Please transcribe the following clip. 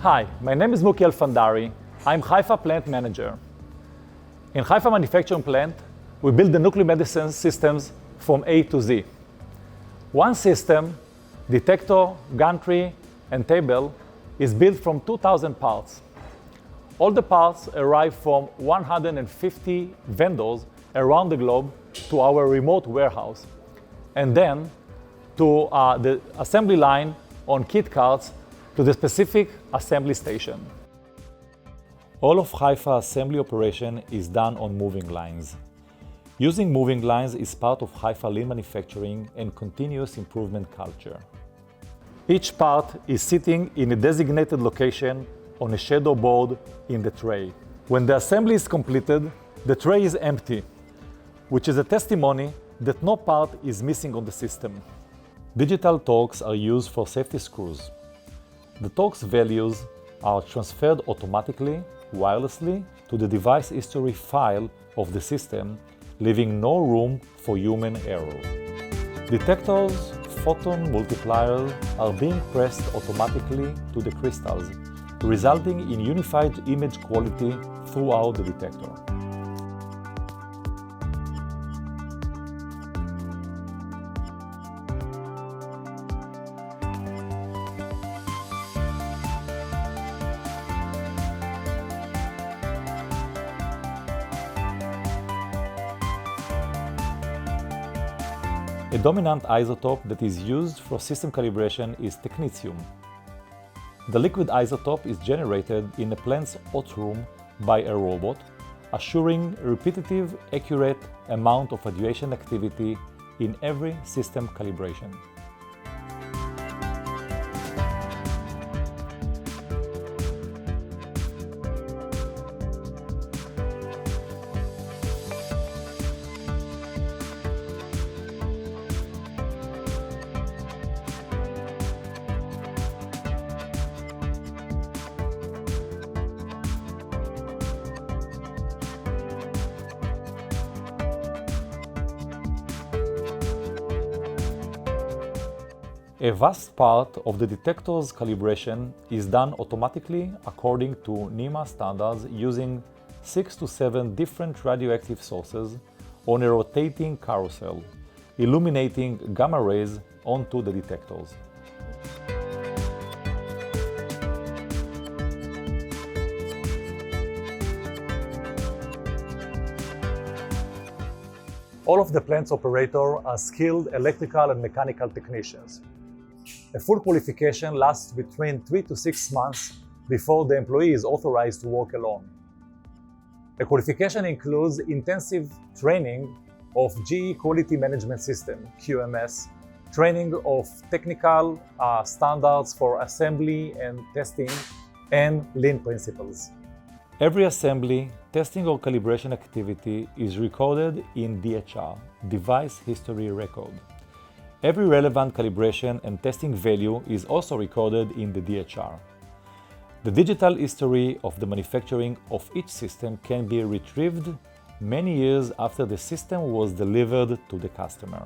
Hi, my name is Muki Alfandari. I'm Haifa plant manager. In Haifa manufacturing plant, we build the nuclear medicine systems from A to Z. One system, detector, gantry, and table, is built from 2,000 parts. All the parts arrive from 150 vendors around the globe to our remote warehouse, and then to the assembly line on kit carts to the specific assembly station. All of Haifa assembly operation is done on moving lines. Using moving lines is part of Haifa lean manufacturing and continuous improvement culture. Each part is sitting in a designated location on a shadow board in the tray. When the assembly is completed, the tray is empty, which is a testimony that no part is missing on the system. Digital Torx are used for safety screws. The Torx values are transferred automatically, wirelessly, to the device history file of the system, leaving no room for human error. Detectors, photon multipliers are being pressed automatically to the crystals, resulting in unified image quality throughout the detector. A dominant isotope that is used for system calibration is technetium. The liquid isotope is generated in a plant's hot room by a robot, assuring repetitive, accurate amount of radiation activity in every system calibration. A vast part of the detector's calibration is done automatically according to NEMA standards using 6 to 7 different radioactive sources on a rotating carousel, illuminating gamma rays onto the detectors. All of the plant's operators are skilled electrical and mechanical technicians. A full qualification lasts between 3 to 6 months before the employee is authorized to work alone. A qualification includes intensive training of GE Quality Management System, QMS, training of technical standards for assembly and testing, and lean principles. Every assembly, testing or calibration activity is recorded in DHR, Device History Record. Every relevant calibration and testing value is also recorded in the DHR. The digital history of the manufacturing of each system can be retrieved many years after the system was delivered to the customer.